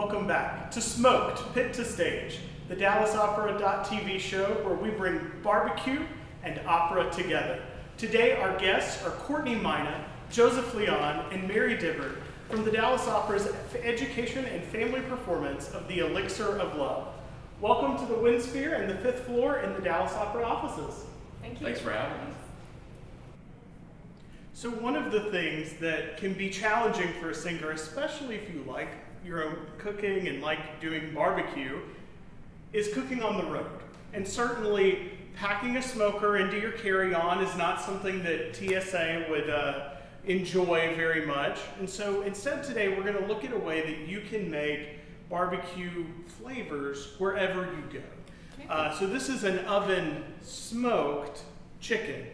Welcome back to Smoked, Pit to Stage, the Dallas Opera.tv show where we bring barbecue and opera together. Today our guests are Courtney Mina, Joseph Leon, and Mary Dibbert from the Dallas Opera's education and family performance of The Elixir of Love. Welcome to the Windsphere and the 5th floor in the Dallas Opera offices. Thank you. Thanks for having us. So one of the things that can be challenging for a singer, especially if you like your own cooking and like doing barbecue, is cooking on the road. And certainly packing a smoker into your carry-on is not something that TSA would enjoy very much. And so instead today we're going to look at a way that you can make barbecue flavors wherever you go. So this is an oven smoked chicken.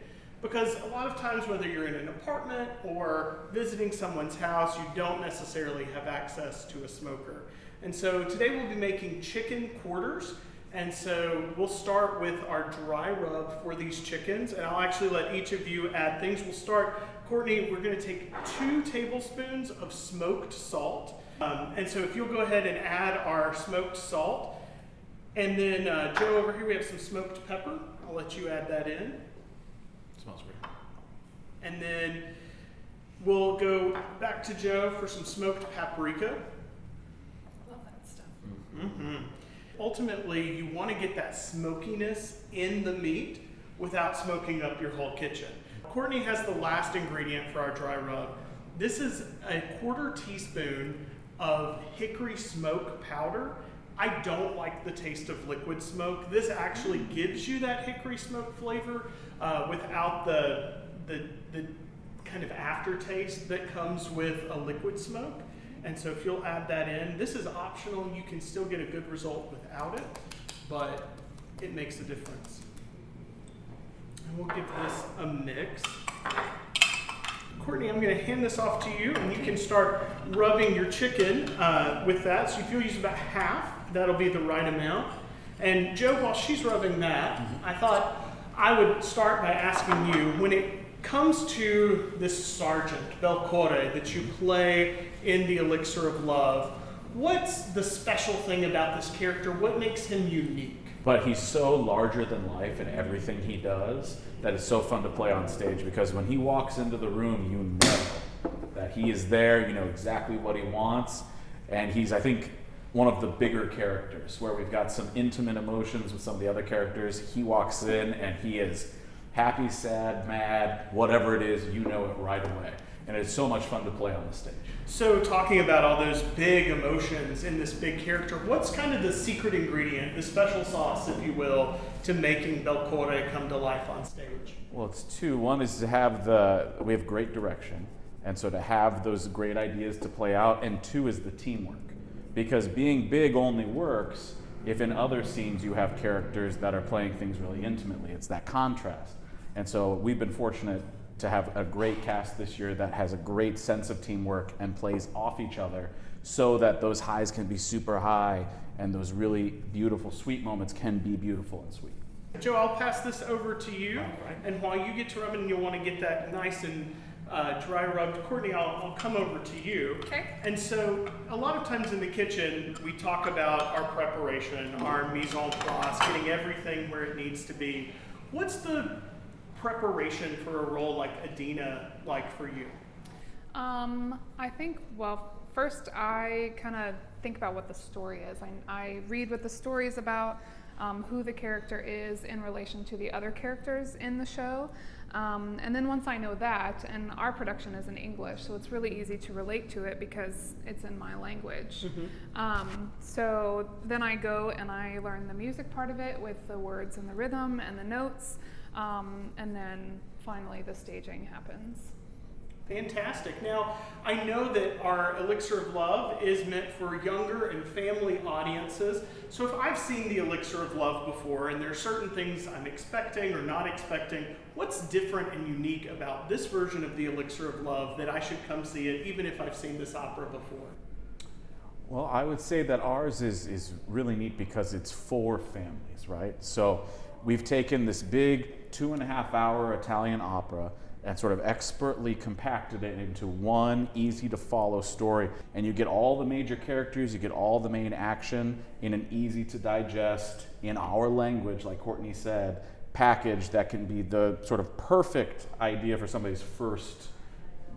Because a lot of times, whether you're in an apartment or visiting someone's house, you don't necessarily have access to a smoker. And so today we'll be making chicken quarters. And so we'll start with our dry rub for these chickens. And I'll actually let each of you add things. We'll start, Courtney, we're going to take 2 tablespoons of smoked salt. And so if you'll go ahead and add our smoked salt. And then Joe, over here we have some smoked pepper. I'll let you add that in. Smells great. And then we'll go back to Joe for some smoked paprika. Love that stuff. Mm-hmm. Ultimately, you want to get that smokiness in the meat without smoking up your whole kitchen. Courtney has the last ingredient for our dry rub. This is a 1/4 teaspoon of hickory smoke powder. I don't like the taste of liquid smoke. This actually gives you that hickory smoke flavor without the kind of aftertaste that comes with a liquid smoke. And so if you'll add that in, this is optional. You can still get a good result without it, but it makes a difference. And we'll give this a mix. Courtney, I'm going to hand this off to you, and you can start rubbing your chicken with that. So if you'll use about half, that'll be the right amount. And Joe, while she's rubbing that, I thought I would start by asking you, when it comes to this sergeant, Belcore, that you play in The Elixir of Love, what's the special thing about this character? What makes him unique? But he's so larger than life in everything he does that it's so fun to play on stage, because when he walks into the room, you know that he is there, you know exactly what he wants, and he's, I think, one of the bigger characters where we've got some intimate emotions with some of the other characters. He walks in and he is happy, sad, mad, whatever it is, you know it right away. And it's so much fun to play on the stage. So talking about all those big emotions in this big character, what's kind of the secret ingredient, the special sauce, if you will, to making Belcore come to life on stage? Well, it's 2. One is to have we have great direction, and so to have those great ideas to play out, and 2 is the teamwork. Because being big only works if in other scenes you have characters that are playing things really intimately. It's that contrast. And so we've been fortunate to have a great cast this year that has a great sense of teamwork and plays off each other so that those highs can be super high and those really beautiful, sweet moments can be beautiful and sweet. Joe, I'll pass this over to you. And while you get to rubbing, you'll want to get that nice and dry rubbed. Courtney, I'll come over to you. Okay. And so a lot of times in the kitchen, we talk about our preparation, our mise en place, getting everything where it needs to be. What's the preparation for a role like Adina like for you? I think, well, first I kind of think about what the story is. I read what the story is about, who the character is in relation to the other characters in the show. And then once I know that, and our production is in English, so it's really easy to relate to it because it's in my language. So then I go and I learn the music part of it with the words and the rhythm and the notes, and then finally the staging happens. Fantastic. Now, I know that our Elixir of Love is meant for younger and family audiences. So if I've seen the Elixir of Love before and there are certain things I'm expecting or not expecting, what's different and unique about this version of the Elixir of Love that I should come see it even if I've seen this opera before? Well, I would say that ours is really neat because it's for families, right? So we've taken this big 2.5-hour Italian opera and sort of expertly compacted it into one easy to follow story. And you get all the major characters, you get all the main action in an easy to digest, in our language, like Courtney said, package that can be the sort of perfect idea for somebody's first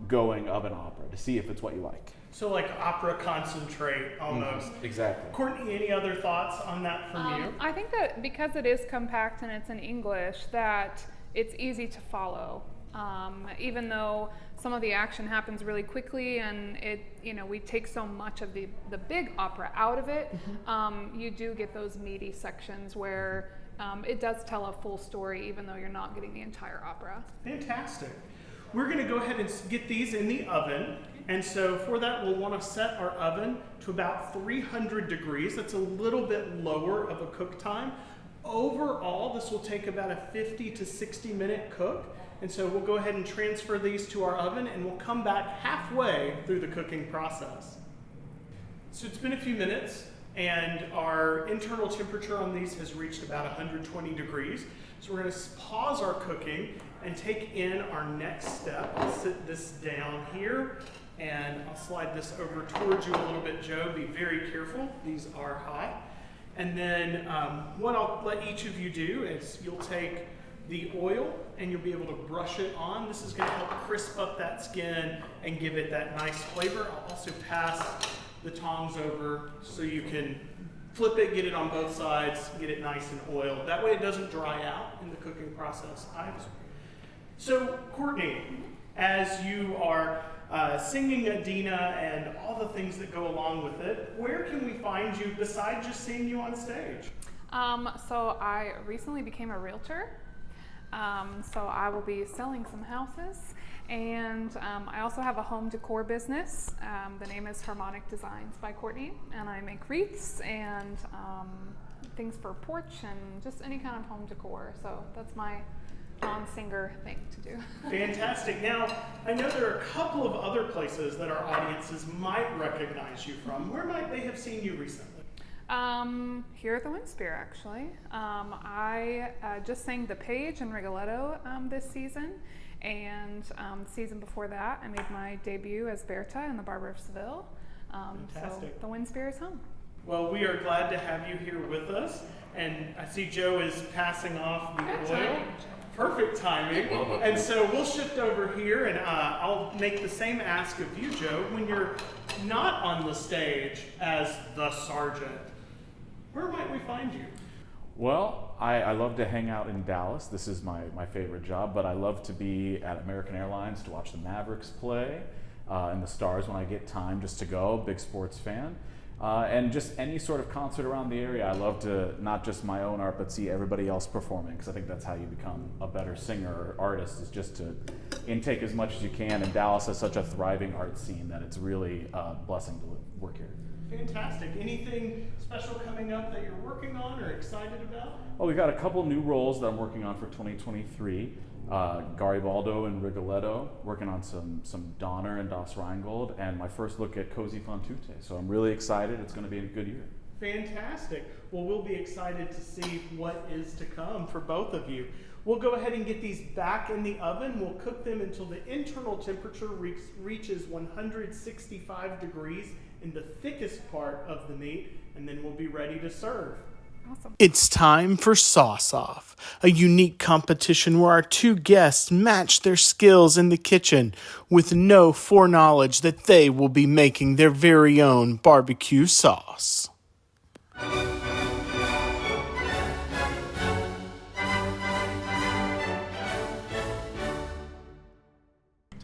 going of an opera to see if it's what you like. So like opera concentrate almost. Exactly. Courtney, any other thoughts on that from you? I think that because it is compact and it's in English, that it's easy to follow. Even though some of the action happens really quickly and we take so much of the big opera out of it, you do get those meaty sections where it does tell a full story even though you're not getting the entire opera. Fantastic. We're going to go ahead and get these in the oven. And so for that, we'll want to set our oven to about 300 degrees. That's a little bit lower of a cook time. Overall, this will take about a 50 to 60 minute cook. And so we'll go ahead and transfer these to our oven and we'll come back halfway through the cooking process. So it's been a few minutes and our internal temperature on these has reached about 120 degrees. So we're going to pause our cooking and take in our next step. I'll sit this down here and I'll slide this over towards you a little bit, Joe. Be very careful. These are hot. And then what I'll let each of you do is you'll take the oil and you'll be able to brush it on. This is going to help crisp up that skin and give it that nice flavor. I'll also pass the tongs over so you can flip it, get it on both sides, get it nice and oiled. That way it doesn't dry out in the cooking process either. So Courtney, as you are singing Adina and all the things that go along with it, where can we find you besides just seeing you on stage? So I recently became a realtor. So I will be selling some houses, and I also have a home decor business. The name is Harmonic Designs by Courtney, and I make wreaths and things for porch and just any kind of home decor. So that's my non-singer thing to do. Fantastic. Now, I know there are a couple of other places that our audiences might recognize you from. Where might they have seen you recently? Here at the Windspear, actually. I just sang The Page in Rigoletto this season, and the season before that, I made my debut as Berta in The Barber of Seville. Fantastic. So the Windspear is home. Well, we are glad to have you here with us, and I see Joe is passing off the Good oil. timing. Perfect timing. And so we'll shift over here, and I'll make the same ask of you, Joe. When you're not on the stage as the sergeant, where might we find you? Well, I love to hang out in Dallas. This is my favorite job, but I love to be at American Airlines to watch the Mavericks play and the Stars when I get time just to go. Big sports fan. And just any sort of concert around the area. I love to not just my own art, but see everybody else performing, because I think that's how you become a better singer or artist, is just to intake as much as you can. And Dallas has such a thriving art scene that it's really a blessing to work here. Fantastic. Anything special coming up that you're working on or excited about? Well, we've got a couple new roles that I'm working on for 2023. Garibaldo and Rigoletto, working on some Donner and Das Rheingold, and my first look at Cozy fan tutte. So I'm really excited. It's going to be a good year. Fantastic. Well, we'll be excited to see what is to come for both of you. We'll go ahead and get these back in the oven. We'll cook them until the internal temperature reaches 165 degrees in the thickest part of the meat, and then we'll be ready to serve. Awesome. It's time for Sauce Off, a unique competition where our two guests match their skills in the kitchen with no foreknowledge that they will be making their very own barbecue sauce.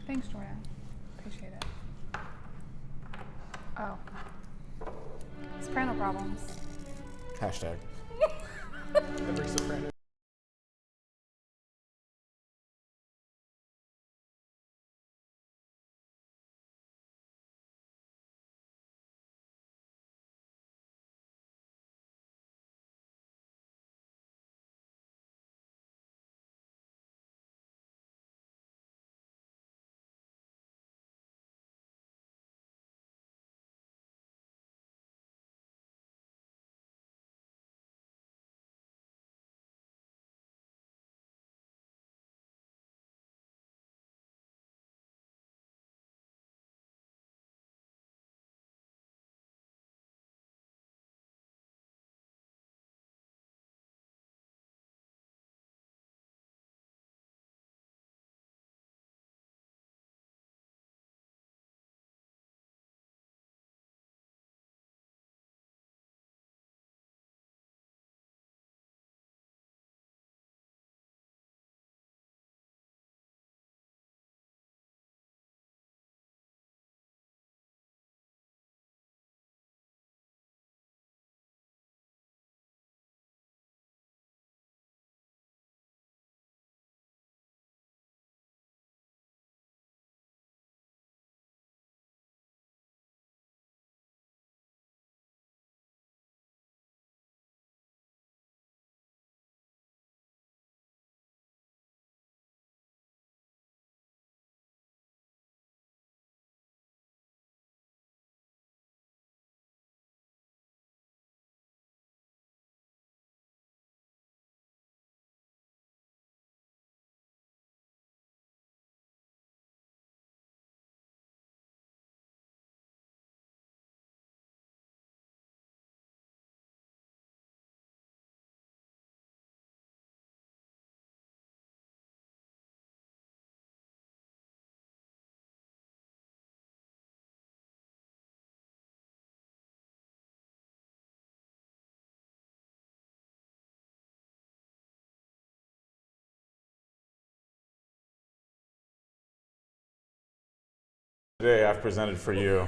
Thanks, Jordan. Appreciate it. Oh. Soprano problems. Hashtag. Every soprano Today I've presented for you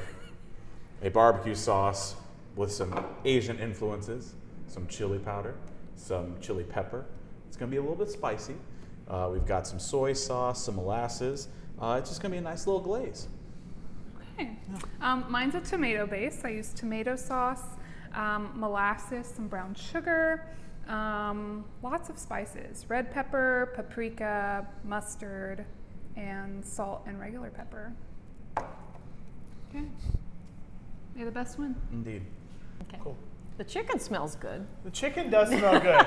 a barbecue sauce with some Asian influences, some chili powder, some chili pepper. It's gonna be a little bit spicy. We've got some soy sauce, some molasses. It's just gonna be a nice little glaze. Okay. Mine's a tomato base. I use tomato sauce, molasses, some brown sugar, lots of spices, red pepper, paprika, mustard, and salt and regular pepper. Okay. May the best win. Indeed. Okay. Cool. The chicken smells good. The chicken does smell good.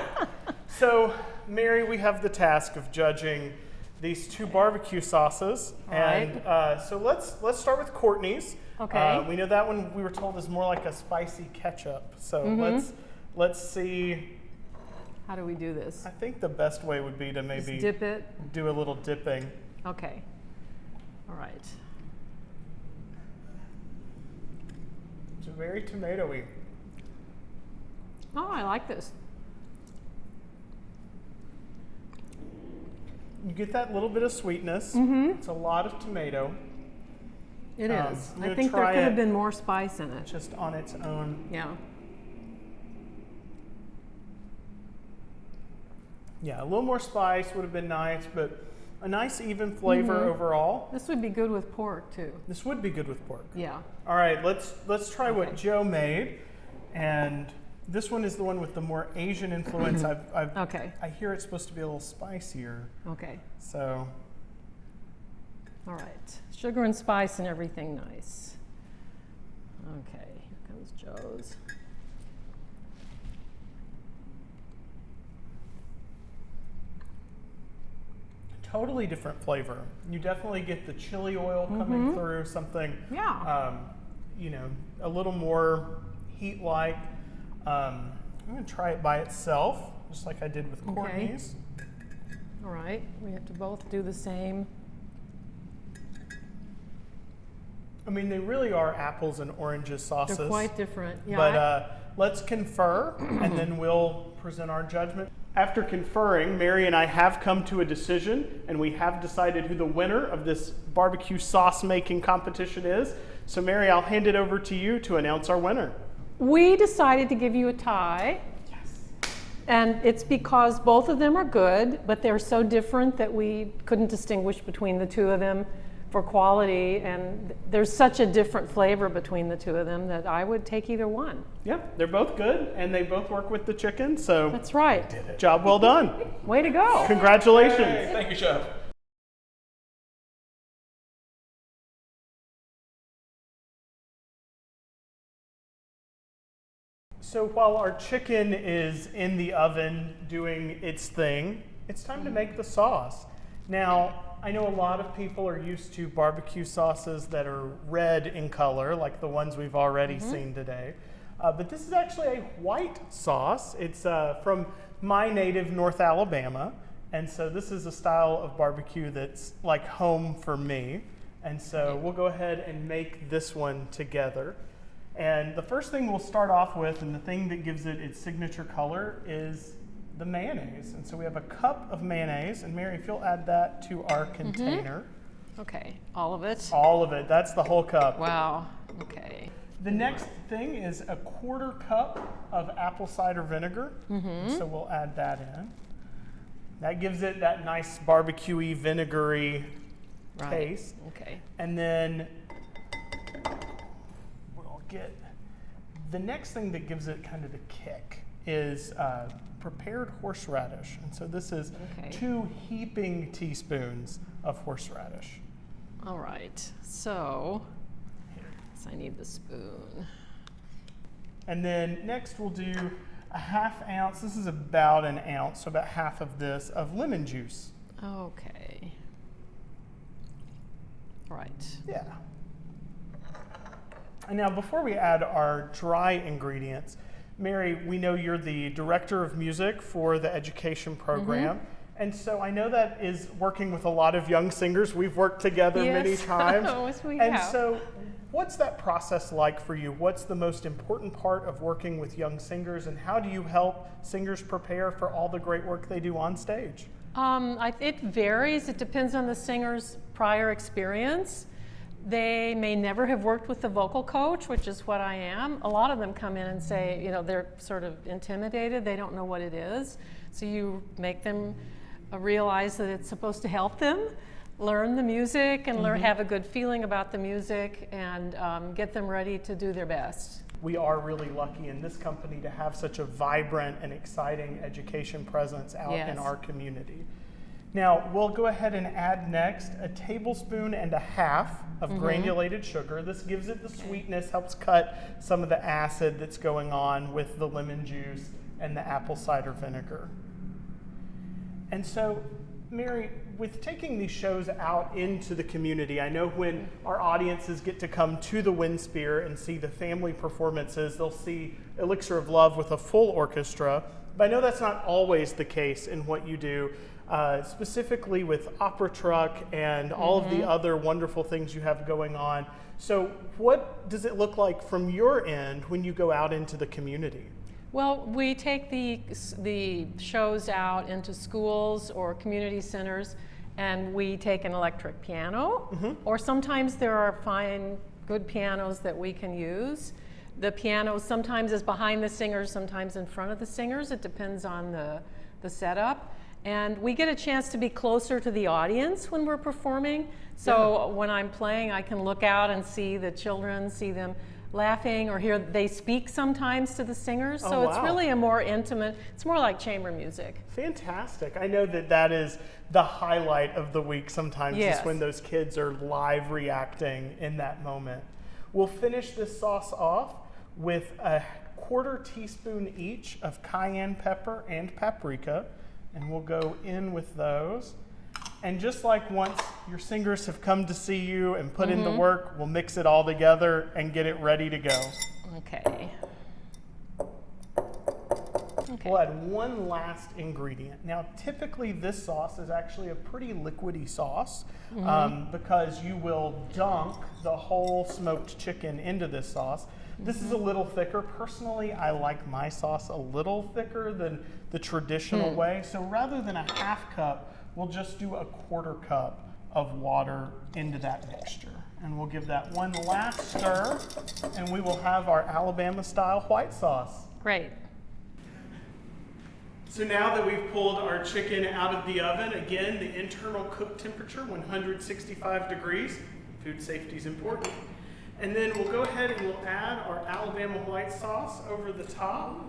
So, Mary, we have the task of judging these two barbecue sauces. All And so let's start with Courtney's. Okay. We know that one we were told is more like a spicy ketchup. So let's see. How do we do this? I think the best way would be to Just maybe dip it. do a little dipping. Okay. All right. It's very tomatoey. Oh, I like this. You get that little bit of sweetness. It's a lot of tomato. It is. I'm I gonna think there try could have it been more spice in it. just on its own. Yeah. Yeah, a little more spice would have been nice, but a nice even flavor overall. This would be good with pork too. This would be good with pork. Yeah. All right, let's try what Joe made, and this one is the one with the more Asian influence. Okay. I hear it's supposed to be a little spicier, Okay. so All right. Sugar and spice and everything nice. Okay. Here comes Joe's. totally different flavor. You definitely get the chili oil coming through, something, Yeah. a little more heat-like. I'm gonna try it by itself, just like I did with Okay. Courtney's. All right. We have to both do the same. I mean, they really are apples and oranges sauces. They're quite different. Yeah. But let's confer, and then we'll present our judgment. After conferring, Mary and I have come to a decision, and we have decided who the winner of this barbecue sauce making competition is. So, Mary, I'll hand it over to you to announce our winner. We decided to give you a tie. Yes. And it's because both of them are good, but they're so different that we couldn't distinguish between the two of them for quality. And there's such a different flavor between the two of them that I would take either one. Yeah, they're both good, and they both work with the chicken. So, That's right. job well done. Way to go. Congratulations. Thank you, Chef. So while our chicken is in the oven doing its thing, it's time to make the sauce. Now, I know a lot of people are used to barbecue sauces that are red in color, like the ones we've already seen today. But this is actually a white sauce. It's from my native North Alabama. And so this is a style of barbecue that's like home for me. And so we'll go ahead and make this one together. And the first thing we'll start off with, and the thing that gives it its signature color, is the mayonnaise. And so we have a cup of mayonnaise, and Mary, if you'll add that to our container. Okay. All of it? All of it, that's the whole cup. Wow. Okay. The next thing is a 1/4 cup of apple cider vinegar. So we'll add that in. That gives it that nice barbecue-y, vinegary taste. Okay. And then we'll get the next thing that gives it kind of the kick is prepared horseradish. And so this is Okay. 2 heaping teaspoons of horseradish. All right. So I need the spoon. And then next we'll do a 1/2 ounce, this is about an ounce, so about half of this, of lemon juice. Okay. Right. Yeah. And now before we add our dry ingredients, Mary, we know you're the director of music for the education program. And so I know that is working with a lot of young singers. We've worked together many Yes. times. Yes, we and have. so what's that process like for you? What's the most important part of working with young singers, and how do you help singers prepare for all the great work they do on stage? It varies. It depends on the singer's prior experience. They may never have worked with the vocal coach, which is what I am. A lot of them come in and say, you know, they're sort of intimidated. They don't know what it is. So you make them realize that it's supposed to help them learn the music and have a good feeling about the music and get them ready to do their best. We are really lucky in this company to have such a vibrant and exciting education presence out in Yes. our community. Now, we'll go ahead and add next a tablespoon and a half of granulated sugar. This gives it the sweetness, helps cut some of the acid that's going on with the lemon juice and the apple cider vinegar. And so, Mary, with taking these shows out into the community, I know when our audiences get to come to the Windspear and see the family performances, they'll see Elixir of Love with a full orchestra, but I know that's not always the case in what you do, specifically with Opera Truck and all of the other wonderful things you have going on. So what does it look like from your end when you go out into the community? Well, we take the shows out into schools or community centers, and we take an electric piano, or sometimes there are fine, good pianos that we can use. The piano sometimes is behind the singers, sometimes in front of the singers. It depends on the setup. And we get a chance to be closer to the audience when we're performing. So when I'm playing, I can look out and see the children, see them laughing, or hear they speak sometimes to the singers. So it's really a more intimate, it's more like chamber music. Fantastic. I know that that is the highlight of the week sometimes, is when those kids are live reacting in that moment. We'll finish this sauce off with a 1/4 teaspoon each of cayenne pepper and paprika, and we'll go in with those. And just like once your singers have come to see you and put in the work, we'll mix it all together and get it ready to go. Okay. We'll add one last ingredient. Now, typically this sauce is actually a pretty liquidy sauce because you will dunk the whole smoked chicken into this sauce. This is a little thicker. Personally, I like my sauce a little thicker than the traditional way. So rather than a 1/2 cup, we'll just do a 1/4 cup of water into that mixture. And we'll give that one last stir, and we will have our Alabama-style white sauce. Great. So now that we've pulled our chicken out of the oven, again, the internal cook temperature, 165 degrees. Food safety is important. And then we'll go ahead and we'll add our Alabama white sauce over the top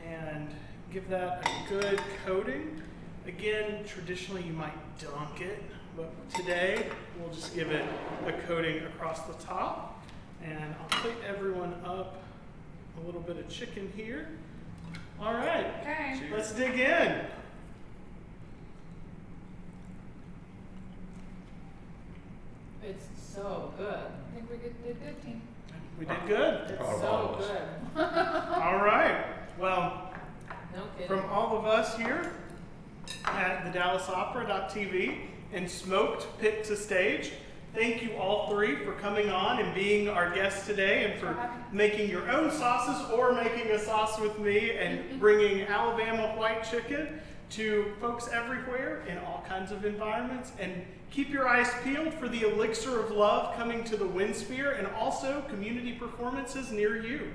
and give that a good coating. Again, traditionally you might dunk it, but today we'll just give it a coating across the top. And I'll plate everyone up a little bit of chicken here. All right, Okay. let's dig in. It's so good. I think we did good, team. We did good. It's so good. All right. Well, No kidding. from all of us here at the DallasOpera.tv and Smoked Pit to Stage, thank you all three for coming on and being our guests today and for making your own sauces or making a sauce with me and bringing Alabama white chicken to folks everywhere in all kinds of environments. And keep your eyes peeled for the Elixir of Love coming to the Windspear and also community performances near you.